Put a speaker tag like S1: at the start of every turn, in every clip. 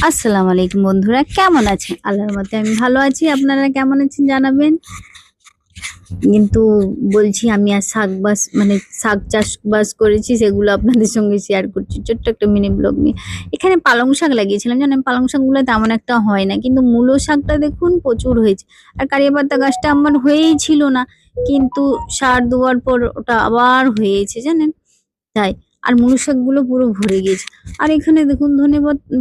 S1: আসসালামু আলাইকুম বন্ধুরা, কেমন আছেন? আল্লাহর মতে আমি ভালো আছি। আপনারা কেমন আছেন জানাবেন। কিন্তু বলছি আমি আর শাক চাষবাস করেছি, সেগুলো আপনাদের সঙ্গে শেয়ার করছি ছোট্ট একটা মিনি ব্লগ নিয়ে। এখানে পালং শাক লাগিয়েছিলাম, জানেন পালং শাকগুলো তেমন একটা হয় না, কিন্তু মূলো শাকটা দেখুন প্রচুর হয়েছে। আর কারিয়া পাতা গাছটা আমার হয়েই ছিল না, কিন্তু সার দেওয়ার পর ওটা আবার হয়েছে জানেন, তাই। আর মূলো শাকগুলো পুরো ভরে গিয়েছে। আর এখানে দেখুন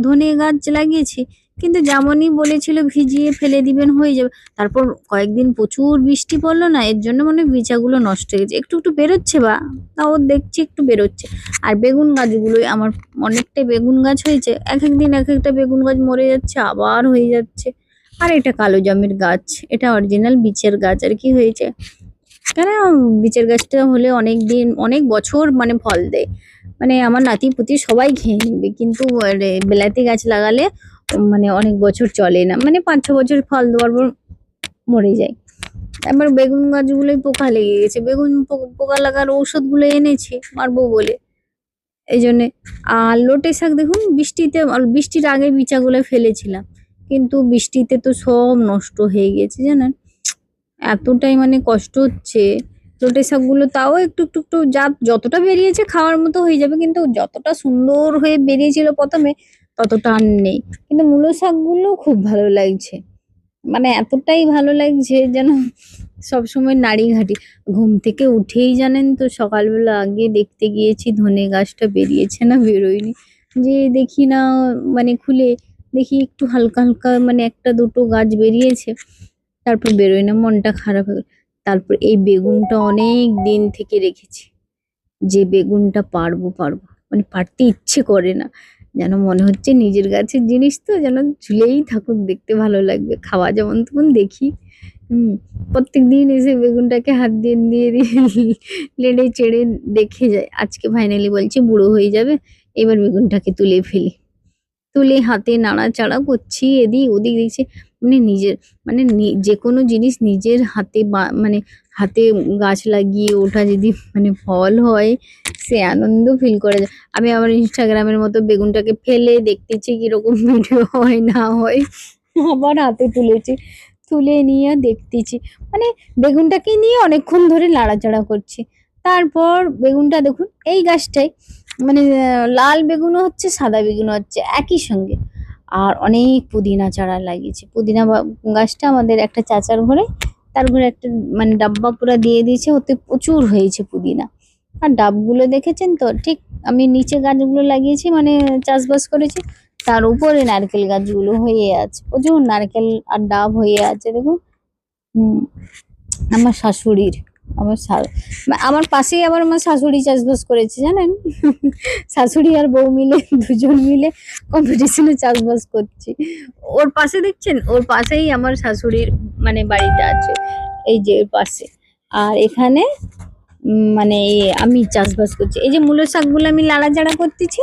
S1: ধনে গাছ লাগিয়েছি, কিন্তু যেমনই বলেছিল ভিজিয়ে ফেলে দিবেন হয়ে যাবে। তারপর কয়েকদিন প্রচুর বৃষ্টি পড়লো না, এর জন্য মনে হয় বীজাগুলো নষ্ট হয়ে গেছে। একটু একটু বেরোচ্ছে, বা তাও দেখছি একটু বেরোচ্ছে। আর বেগুন গাছগুলোই আমার অনেকটাই বেগুন গাছ হয়েছে, এক একদিন এক একটা বেগুন গাছ মরে যাচ্ছে, আবার হয়ে যাচ্ছে। আর এটা কালো জামের গাছ, এটা অরিজিনাল বীচের গাছ আর কি হয়েছে। কেন, বীচের গাছটা হলে অনেক দিন অনেক বছর মানে ফল দেয়, মানে আমার নাতি পুতি সবাই খেয়ে নেবে। কিন্তু বিলাতি গাছ লাগালে মানে অনেক বছর চলে না, মানে 5-6 বছর ফল দেওয়ার পর মরে যায়। এবার বেগুন গাছগুলোই পোকা লেগে গেছে, পোকা লাগার ঔষধগুলো এনেছি মারবো বলে, এই জন্যে। আর লোটে শাক দেখুন বৃষ্টির আগে বিচাগুলো ফেলেছিলাম, কিন্তু বৃষ্টিতে তো সব নষ্ট হয়ে গেছে জানেন। এতটাই মানে কষ্ট হচ্ছে। লোটে শাকগুলো তাও একটু একটু একটু যতটা বেরিয়েছে খাওয়ার মতো হয়ে যাবে, কিন্তু যতটা সুন্দর হয়ে বেরিয়েছিল প্রথমে ততটা আর নেই। কিন্তু মূলো শাকগুলো খুব ভালো লাগছে, মানে এতটাই ভালো লাগছে যেন সবসময় নাড়ি ঘাটি। ঘুম থেকে উঠেই জানেন তো সকালবেলা আগে দেখতে গিয়েছি ধনে গাছটা বেরিয়েছে না বেরোয়নি, যে দেখি না, মানে খুলে দেখি একটু হালকা হালকা মানে একটা দুটো গাছ বেরিয়েছে, তারপর বেরোয় না, মনটা খারাপ হয়ে গেল। তারপর এই বেগুনটা অনেক দিন থেকে রেখেছি, যে বেগুনটা পারবো, মানে পারতে ইচ্ছে করে না, যেন মনে হচ্ছে নিজের গাছের জিনিস তো যেন ঝুলেই থাকুক, দেখতে ভালো লাগবে, খাওয়া যেমন তখন দেখি। প্রত্যেকদিন এসে বেগুনটাকে হাত দিয়ে দিয়ে দিয়ে লেড়ে চেড়ে দেখে যায়। আজকে ফাইনালি বলছে বুড়ো হয়ে যাবে, এবার বেগুনটাকে তুলে ফেলি। তুলে হাতে নাড়াচাড়া করছি, এদিক ওদিক দেখছি, মানে নিজের মানে যে কোনো জিনিস নিজের হাতে মানে হাতে গাছ লাগিয়ে ওঠা যদি মানে ফল হয়, সে আনন্দ ফিল করা যায়। আমি আমার ইনস্টাগ্রামের মতো বেগুনটাকে ফেলে দেখতেছি কিরকম ভিডিও হয় না হয়, আবার হাতে তুলেছি, তুলে নিয়ে দেখতেছি, মানে বেগুনটাকে নিয়ে অনেকক্ষণ ধরে নাড়াচাড়া করছি। তারপর বেগুনটা দেখুন এই গাছটাই, মানে লাল বেগুনও হচ্ছে সাদা বেগুনও হচ্ছে একই সঙ্গে। আর অনেক পুদিনা চারা লাগিয়েছি, গাছটা আমাদের একটা চাচার ঘরে, তার ঘরে একটা মানে ডাব্বা পুরা দিয়ে দিয়েছে, ওতে প্রচুর হয়েছে পুদিনা। আর ডাবগুলো দেখেছেন তো, ঠিক আমি নিচে গাছগুলো লাগিয়েছি মানে চাষবাস করেছি, তার উপরে নারকেল গাছগুলো হয়ে আছে, প্রচুর নারকেল আর ডাব হয়ে আছে দেখুন। হম আমার শাশুড়ির আমার আমার পাশেই আবার আমার শাশুড়ি চাষবাস করেছে জানেন। শাশুড়ি আর বউ মিলে দুজন মিলে কম্পিটিশনে চাষবাস করছি। ওর পাশে দেখছেন, ওর পাশেই আমার শাশুড়ির মানে বাড়িটা আছে, এই যে এর পাশে। আর এখানে মানে আমি চাষবাস করছি, এই যে মূলো শাকগুলো আমি লাড়াচাড়া করতেছি।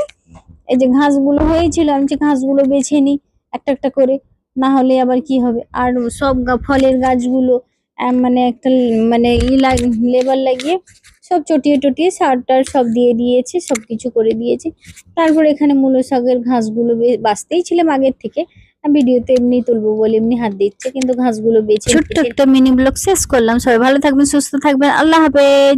S1: এই যে ঘাসগুলো হয়েছিল, আমি যে ঘাসগুলো বেছে নিই একটা একটা করে, না হলে আবার কি হবে। আর সব ফলের গাছগুলো মানে একটা মানে লেবার লাগিয়ে সব চটিয়ে টটিয়ে সার টার সব দিয়ে দিয়েছে, সবকিছু করে দিয়েছে। তারপর এখানে মূলো শাকের ঘাসগুলো বাঁচতেই ছিলাম আগের থেকে, ভিডিওতে এমনি তুলবো বলে এমনি হাত দিচ্ছে, কিন্তু ঘাসগুলো বেছে ছোট্ট একটা মিনি ব্লগ শেষ করলাম। সবাই ভালো থাকবেন, সুস্থ থাকবেন, আল্লাহ হাফেজ।